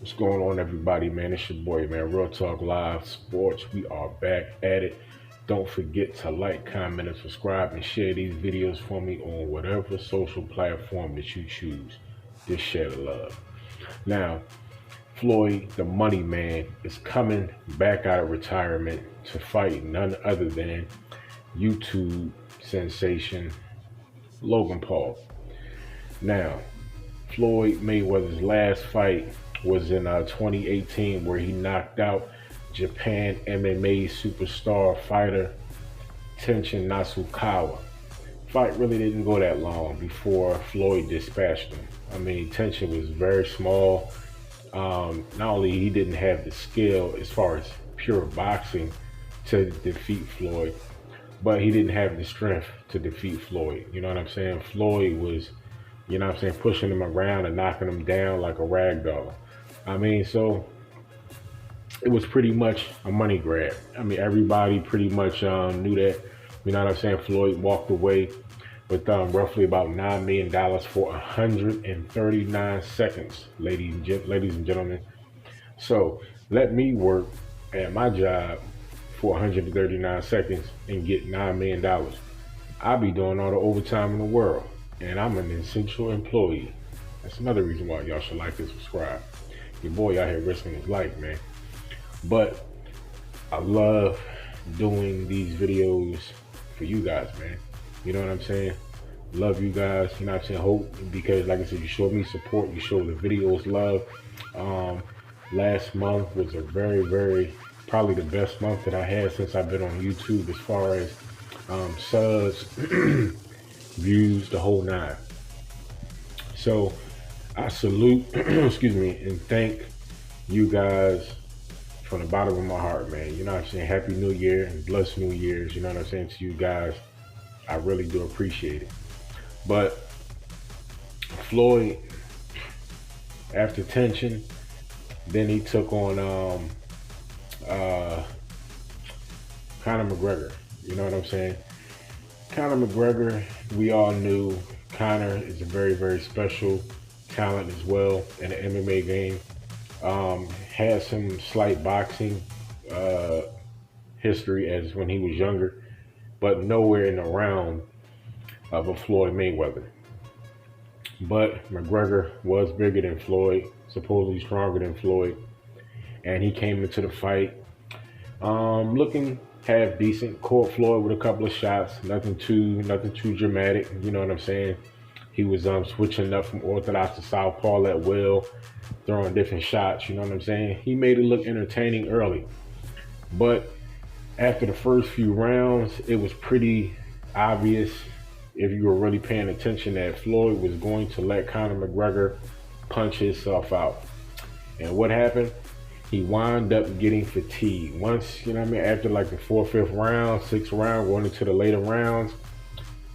What's going on, everybody, man? It's your boy, man. Real Talk Live Sports. We are back at it. Don't forget to like, comment, and subscribe and share these videos for me on whatever social platform that you choose. Just share the love. Now, Floyd, the money man, is coming back out of retirement to fight none other than YouTube sensation Logan Paul. Now, Floyd Mayweather's last fight was in 2018, where he knocked out Japan MMA superstar fighter Tenshin Nasukawa. Fight really didn't go that long before Floyd dispatched him. I mean, Tenshin was very small. Not only he didn't have the skill as far as pure boxing to defeat Floyd, but he didn't have the strength to defeat Floyd. You know what I'm saying? Floyd was, pushing him around and knocking him down like a rag doll. I mean, so it was pretty much a money grab. I mean, everybody pretty much knew that. You know what I'm saying? Floyd walked away with roughly about $9 million for 139 seconds, ladies and gentlemen. So let me work at my job for 139 seconds and get $9 million. I'll be doing all the overtime in the world, and I'm an essential employee. That's another reason why y'all should like and subscribe. Your boy out here risking his life, man. But I love doing these videos for you guys, man. You know what I'm saying? Love you guys. You know what I'm saying? Hope, because like I said, you showed me support. You showed the videos love. Um, Last month was a very, probably the best month that I had since I've been on YouTube, as far as subs, views, the whole nine. So I salute, excuse me, and thank you guys from the bottom of my heart, man. You know what I'm saying? Happy New Year and blessed New Year's. You know what I'm saying to you guys. I really do appreciate it. But Floyd, after tension, then he took on Conor McGregor. You know what I'm saying? Conor McGregor, we all knew Conor is a very special talent as well in the MMA game. Had some slight boxing uh, history as when he was younger, but nowhere in the realm of a Floyd Mayweather. But McGregor was bigger than Floyd, supposedly stronger than Floyd, and he came into the fight looking half decent. Caught Floyd with a couple of shots, nothing too dramatic. You know what I'm saying? He was switching up from orthodox to southpaw at will, throwing different shots. You know what I'm saying? He made it look entertaining early, but after the first few rounds, it was pretty obvious, if you were really paying attention, that Floyd was going to let Conor McGregor punch himself out. And what happened? He wound up getting fatigued. Once, you know what I mean, after like the fourth, fifth round, sixth round, going into the later rounds,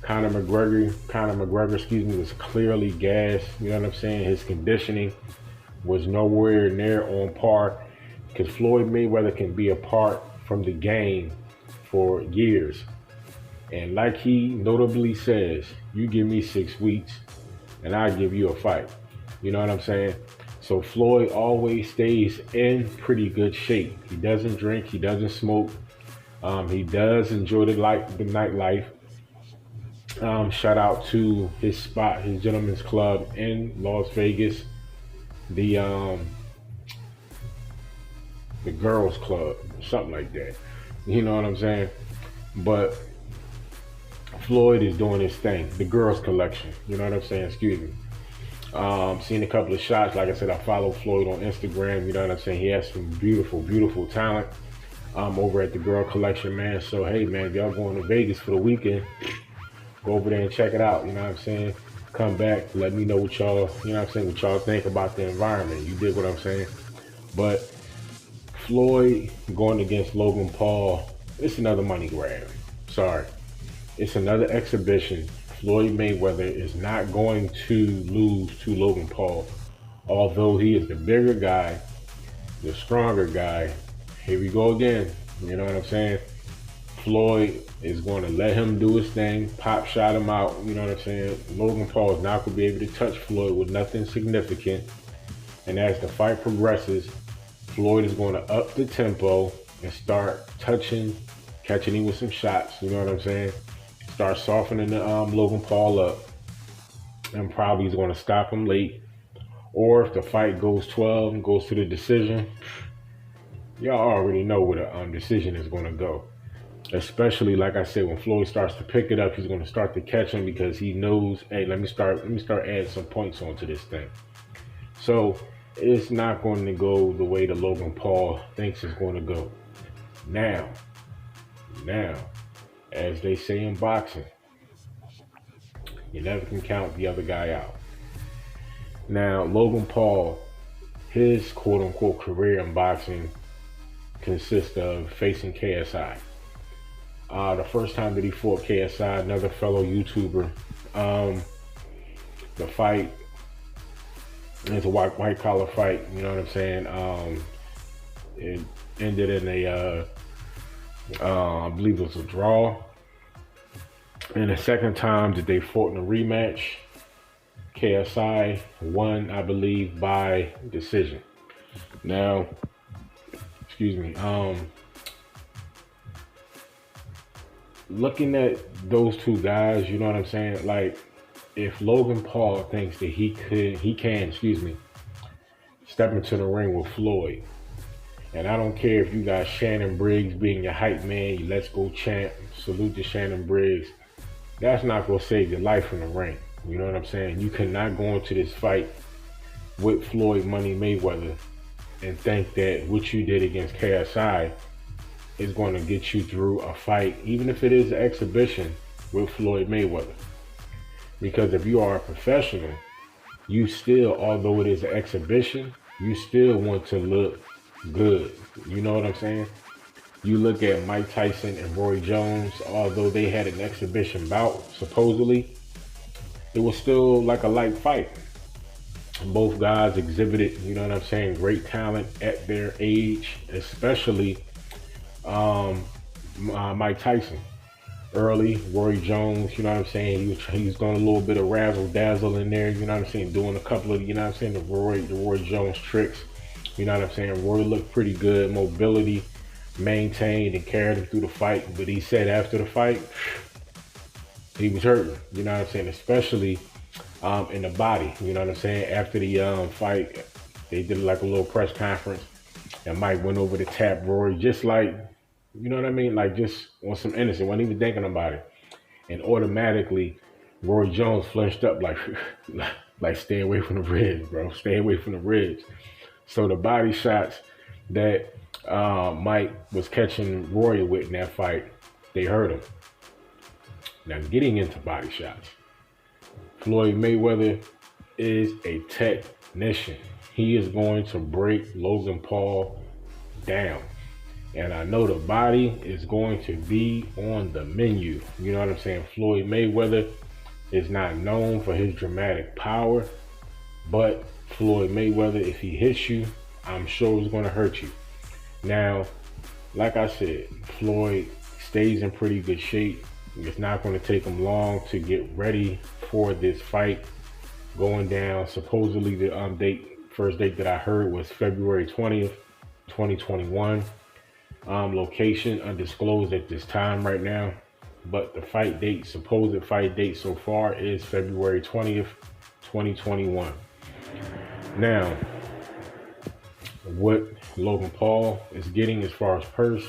Conor McGregor, excuse me, was clearly gassed. You know what I'm saying? His conditioning was nowhere near on par, because Floyd Mayweather can be apart from the game for years. And like he notably says, you give me 6 weeks and I give you a fight. You know what I'm saying? So Floyd always stays in pretty good shape. He doesn't drink, he doesn't smoke. He does enjoy the nightlife. Shout out to his spot, his gentleman's club in Las Vegas, the the girls club, something like that. You know what I'm saying? But Floyd is doing his thing, the girls collection. You know what I'm saying? Excuse me. Seen a couple of shots. Like I said, I follow Floyd on Instagram. You know what I'm saying? He has some beautiful talent over at the girl collection, man. So hey, man, if y'all going to Vegas for the weekend, go over there and check it out. You know what I'm saying? Come back, let me know what y'all, you know what I'm saying, what y'all think about the environment. You dig what I'm saying? But Floyd going against Logan Paul, it's another money grab. Sorry. It's another exhibition. Floyd Mayweather is not going to lose to Logan Paul, although he is the bigger guy, the stronger guy. Here we go again. You know what I'm saying? Floyd is going to let him do his thing, pop shot him out. You know what I'm saying? Logan Paul is not going to be able to touch Floyd with nothing significant. And as the fight progresses, Floyd is going to up the tempo and start catching him with some shots. You know what I'm saying? Start softening the Logan Paul up, and probably is going to stop him late. Or if the fight goes 12 and goes to the decision, y'all already know where the decision is going to go. Especially like I said, when Floyd starts to pick it up, he's going to start to catch him because he knows, hey, let me start adding some points onto this thing. So it's not going to go the way the Logan Paul thinks it's going to go. Now, as they say in boxing, you never can count the other guy out. Now, Logan Paul, his quote unquote career in boxing consists of facing KSI. The first time that he fought KSI, another fellow YouTuber, the fight is a white collar fight. You know what I'm saying? It ended in I believe it was a draw. And the second time that they fought in a rematch, KSI won, I believe, by decision. Now, excuse me. Looking at those two guys, you know what I'm saying? Like, if Logan Paul thinks that he can, step into the ring with Floyd, and I don't care if you got Shannon Briggs being your hype man, you let's go champ, salute to Shannon Briggs, that's not gonna save your life in the ring. You know what I'm saying? You cannot go into this fight with Floyd Money Mayweather and think that what you did against KSI is going to get you through a fight, even if it is an exhibition with Floyd Mayweather. Because if you are a professional, you still, although it is an exhibition, you still want to look good. You know what I'm saying? You look at Mike Tyson and Roy Jones, although they had an exhibition bout, supposedly, it was still like a light fight. Both guys exhibited, you know what I'm saying, great talent at their age, especially Mike Tyson. Early, Roy Jones, you know what I'm saying, he was doing a little bit of razzle dazzle in there, you know what I'm saying, doing a couple of, you know what I'm saying, the Roy Jones tricks, you know what I'm saying. Roy looked pretty good, mobility maintained and carried him through the fight, but he said after the fight, he was hurting, you know what I'm saying, especially in the body, you know what I'm saying. After the fight, they did like a little press conference, and Mike went over to tap Roy, just like, you know what I mean, like just on some innocent, wasn't even thinking about it. And automatically, Roy Jones flinched up like, like stay away from the ribs, bro, stay away from the ribs. So the body shots that Mike was catching Roy with in that fight, they hurt him. Now getting into body shots, Floyd Mayweather is a technician. He is going to break Logan Paul down. And I know the body is going to be on the menu. You know what I'm saying? Floyd Mayweather is not known for his dramatic power, but Floyd Mayweather, if he hits you, I'm sure it's going to hurt you. Now, like I said, Floyd stays in pretty good shape. It's not going to take him long to get ready for this fight going down. Supposedly the first date that I heard was February 20th, 2021. Location undisclosed at this time right now, but the supposed fight date so far is February 20th, 2021. Now, what Logan Paul is getting as far as purse,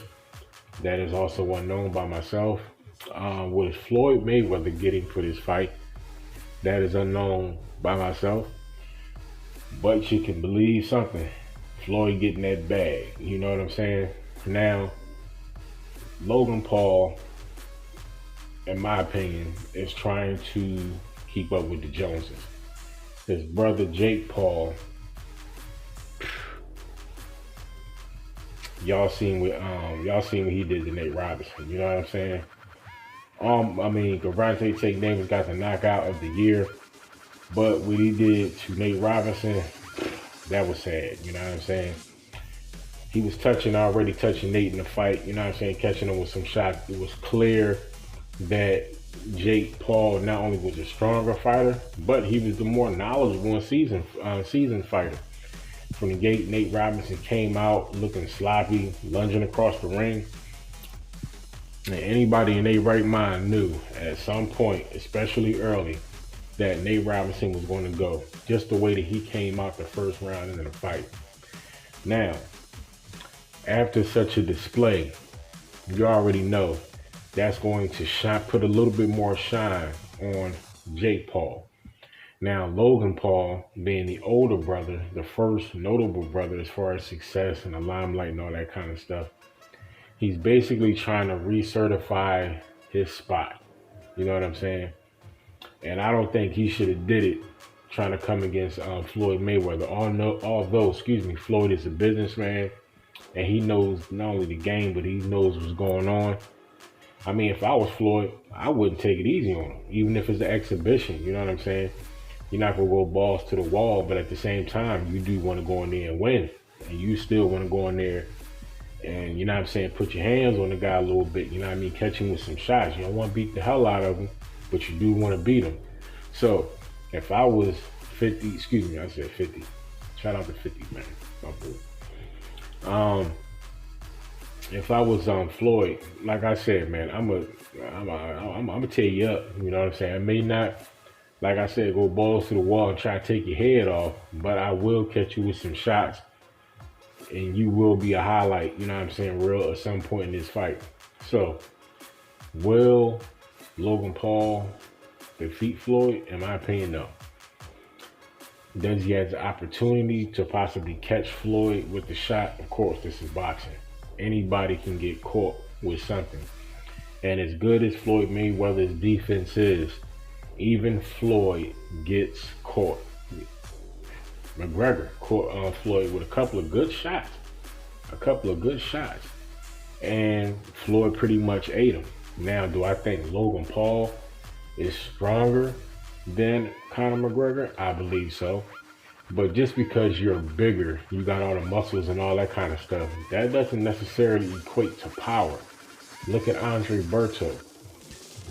that is also unknown by myself. What is Floyd Mayweather getting for this fight, that is unknown by myself. But you can believe something, Floyd getting that bag, you know what I'm saying? Now, Logan Paul, in my opinion, is trying to keep up with the Joneses. His brother Jake Paul, y'all seen what he did to Nate Robinson. You know what I'm saying? I mean, Gervonta Tate Davis got the knockout of the year, but what he did to Nate Robinson, that was sad. You know what I'm saying? He was already touching Nate in the fight, you know what I'm saying, catching him with some shots. It was clear that Jake Paul not only was a stronger fighter, but he was the more knowledgeable and seasoned fighter. From the gate, Nate Robinson came out looking sloppy, lunging across the ring. And anybody in their right mind knew at some point, especially early, that Nate Robinson was going to go. Just the way that he came out the first round into the fight. Now, after such a display, you already know that's going to put a little bit more shine on Jake Paul. Now, Logan Paul, being the older brother, the first notable brother as far as success and the limelight and all that kind of stuff, he's basically trying to recertify his spot. You know what I'm saying? And I don't think he should have did it trying to come against Floyd Mayweather. Although, Floyd is a businessman and he knows not only the game, but he knows what's going on. I mean, if I was Floyd, I wouldn't take it easy on him, even if it's an exhibition. You know what I'm saying? You're not going to go balls to the wall, but at the same time, you do want to go in there and win. And you still want to go in there and, you know what I'm saying, put your hands on the guy a little bit. You know what I mean? Catch him with some shots. You don't want to beat the hell out of him, but you do want to beat him. So, if I was 50, I said 50. Shout out to 50, man. My boy. If I was Floyd, like I said, man, I'm gonna tear you up. You know what I'm saying? I may not, like I said, go balls to the wall and try to take your head off, but I will catch you with some shots, and you will be a highlight. You know what I'm saying? Real at some point in this fight. So, will Logan Paul defeat Floyd? In my opinion, no. Does he have the opportunity to possibly catch Floyd with the shot? Of course, this is boxing. Anybody can get caught with something. And as good as Floyd Mayweather's defense is, even Floyd gets caught. Mcgregor caught Floyd with a couple of good shots. And Floyd pretty much ate him. Now, do I think Logan Paul is stronger than Conor McGregor? I believe so. But just because you're bigger, you got all the muscles and all that kind of stuff, that doesn't necessarily equate to power. Look at Andre Berto,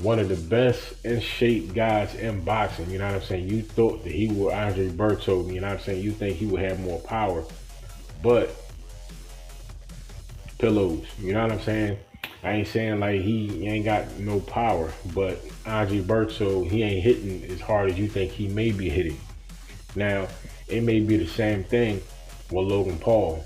one of the best in shape guys in boxing. You know what I'm saying? You thought that he was Andre Berto, you know what I'm saying? You think he would have more power. But pillows, you know what I'm saying? I ain't saying like he ain't got no power, but Andre Berto, he ain't hitting as hard as you think he may be hitting. Now, it may be the same thing with Logan Paul.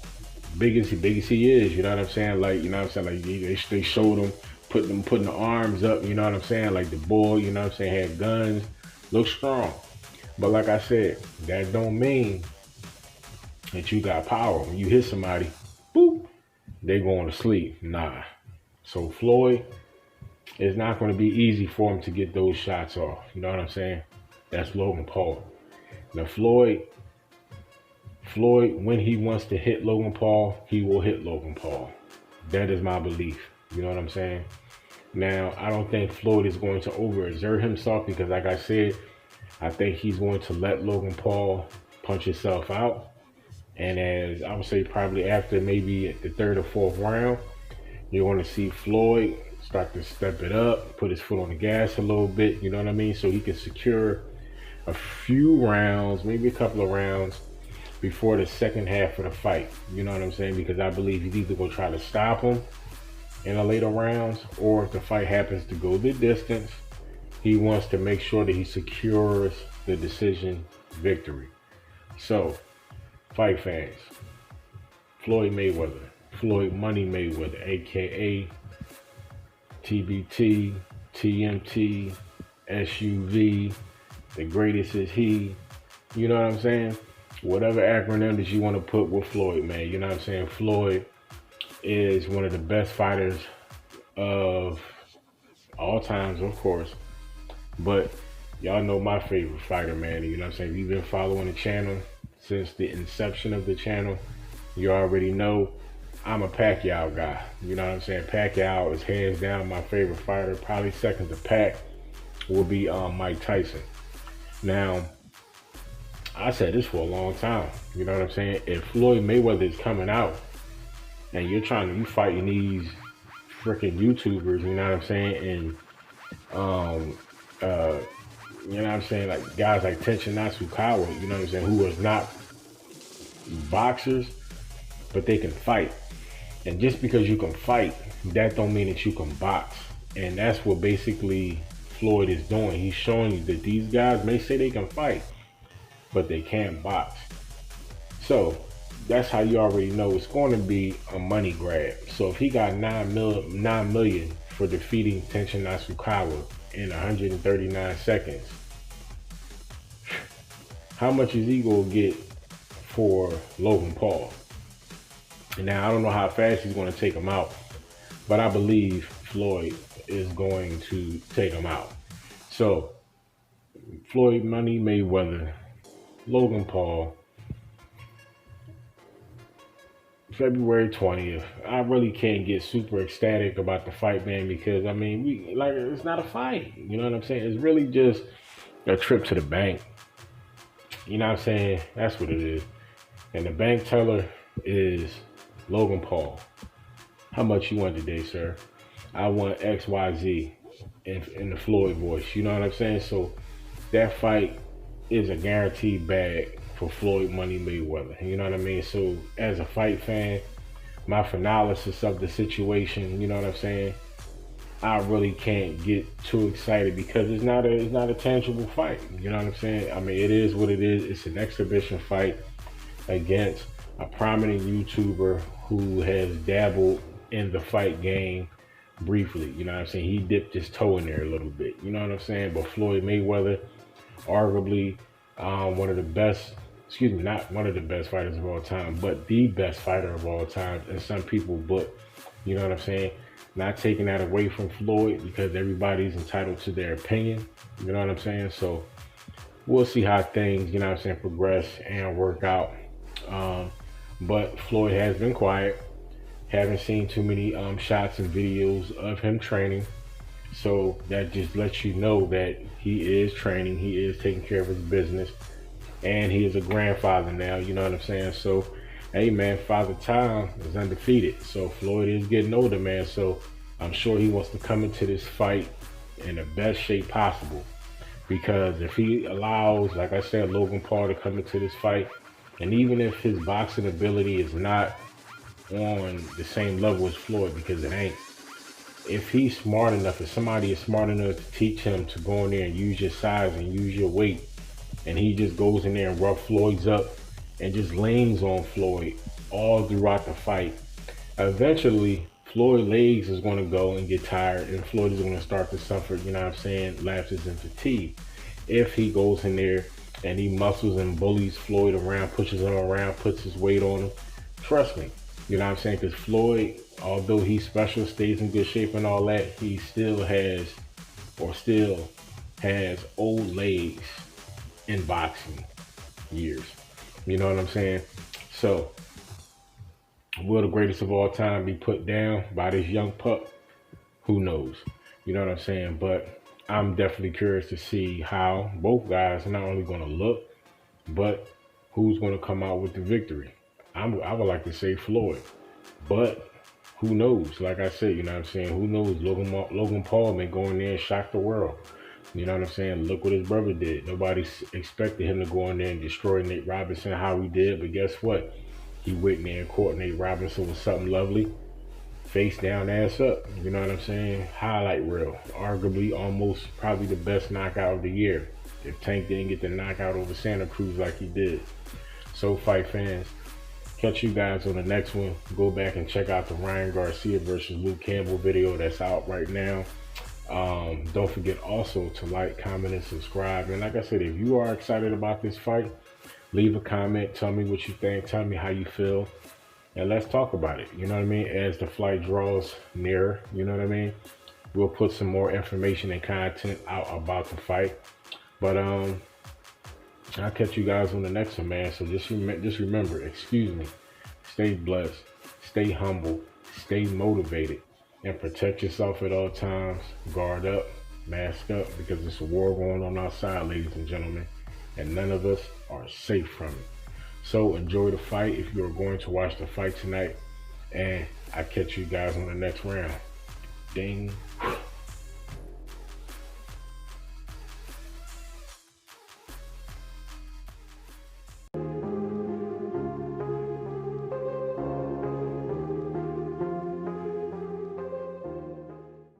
Big as he is, you know what I'm saying? Like, you know what I'm saying? Like they showed him putting the arms up, you know what I'm saying? Like the boy, you know what I'm saying, had guns, looked strong. But like I said, that don't mean that you got power. When you hit somebody, boop, they going to sleep. Nah. So Floyd, it's not going to be easy for him to get those shots off. You know what I'm saying? That's Logan Paul. Now Floyd, when he wants to hit Logan Paul, he will hit Logan Paul. That is my belief. You know what I'm saying? Now, I don't think Floyd is going to overexert himself because, like I said, I think he's going to let Logan Paul punch himself out. And as I would say, probably after maybe the third or fourth round, you're going to see Floyd start to step it up, put his foot on the gas a little bit, you know what I mean? So he can secure a few rounds, maybe a couple of rounds before the second half of the fight. You know what I'm saying? Because I believe he's either going to try to stop him in the later rounds, or if the fight happens to go the distance, he wants to make sure that he secures the decision victory. So, fight fans, Floyd Mayweather, Floyd Money Mayweather, aka TBT, TMT, SUV, the greatest is he. You know what I'm saying? Whatever acronym that you want to put with Floyd, man. You know what I'm saying? Floyd is one of the best fighters of all times, of course. But y'all know my favorite fighter, man. You know what I'm saying? If you've been following the channel since the inception of the channel, you already know I'm a Pacquiao guy. You know what I'm saying? Pacquiao is hands down my favorite fighter. Probably second to Pac will be Mike Tyson. Now, I said this for a long time. You know what I'm saying? If Floyd Mayweather is coming out and you fighting these freaking YouTubers, you know what I'm saying? And, you know what I'm saying? Like guys like Tenshin Nasukawa, you know what I'm saying? Who was not boxers, but they can fight. And just because you can fight, that don't mean that you can box. And that's what basically Floyd is doing. He's showing you that these guys may say they can fight, but they can't box. So that's how you already know it's going to be a money grab. So if he got 9 million for defeating Tenshin Nasukawa in 139 seconds, how much is he gonna get for Logan Paul? And now I don't know how fast he's going to take him out, but I believe Floyd is going to take him out. So Floyd Money Mayweather, Logan Paul, February 20th. I really can't get super ecstatic about the fight, man, because I mean, it's not a fight. You know what I'm saying? It's really just a trip to the bank. You know what I'm saying? That's what it is. And the bank teller is Logan Paul. How much you want today, sir? I want XYZ in the Floyd voice. You know what I'm saying? So that fight is a guaranteed bag for Floyd Money Mayweather. You know what I mean? So as a fight fan, my analysis of the situation, you know what I'm saying? I really can't get too excited because it's not a tangible fight. You know what I'm saying? I mean, it is what it is. It's an exhibition fight against a prominent YouTuber who has dabbled in the fight game briefly. You know what I'm saying? He dipped his toe in there a little bit. You know what I'm saying? But Floyd Mayweather, arguably one of the best, not one of the best fighters of all time, but the best fighter of all time in some people's book. You know what I'm saying? Not taking that away from Floyd because everybody's entitled to their opinion. You know what I'm saying? So we'll see how things, you know what I'm saying, progress and work out. But Floyd has been quiet. Haven't seen too many shots and videos of him training. So that just lets you know that he is training. He is taking care of his business. And he is a grandfather now, you know what I'm saying? So, hey, man, Father Time is undefeated. So Floyd is getting older, man. So I'm sure he wants to come into this fight in the best shape possible. Because if he allows, like I said, Logan Paul to come into this fight, and even if his boxing ability is not on the same level as Floyd, because it ain't, if he's smart enough, if somebody is smart enough to teach him to go in there and use your size and use your weight, and he just goes in there and rough Floyd's up and just leans on Floyd all throughout the fight, eventually Floyd's legs is going to go and get tired, and Floyd is going to start to suffer, you know what I'm saying, lapses and fatigue. If he goes in there and he muscles and bullies Floyd around, pushes him around, puts his weight on him, trust me, you know what I'm saying, because Floyd, although he's special, stays in good shape and all that, he still has old legs in boxing years. You know what I'm saying? So, will the greatest of all time be put down by this young pup? Who knows? You know what I'm saying? But I'm definitely curious to see how both guys are not only going to look, but who's going to come out with the victory. I would like to say Floyd, but who knows? Like I said, you know what I'm saying? Who knows? Logan Paul may go in there and shock the world. You know what I'm saying? Look what his brother did. Nobody expected him to go in there and destroy Nate Robinson how he did, but guess what? He went in there and caught Nate Robinson with something lovely. Face down, ass up. You know what I'm saying? Highlight reel. Arguably almost probably the best knockout of the year. If Tank didn't get the knockout over Santa Cruz like he did. So fight fans, catch you guys on the next one. Go back and check out the Ryan Garcia versus Luke Campbell video that's out right now. Don't forget also to like, comment, and subscribe. And like I said, if you are excited about this fight, leave a comment. Tell me what you think. Tell me how you feel. And let's talk about it. You know what I mean? As the fight draws nearer, you know what I mean? We'll put some more information and content out about the fight. But I'll catch you guys on the next one, man. So just remember, stay blessed, stay humble, stay motivated, and protect yourself at all times. Guard up, mask up, because it's a war going on outside, ladies and gentlemen, and none of us are safe from it. So enjoy the fight if you're going to watch the fight tonight, and I'll catch you guys on the next round. Ding.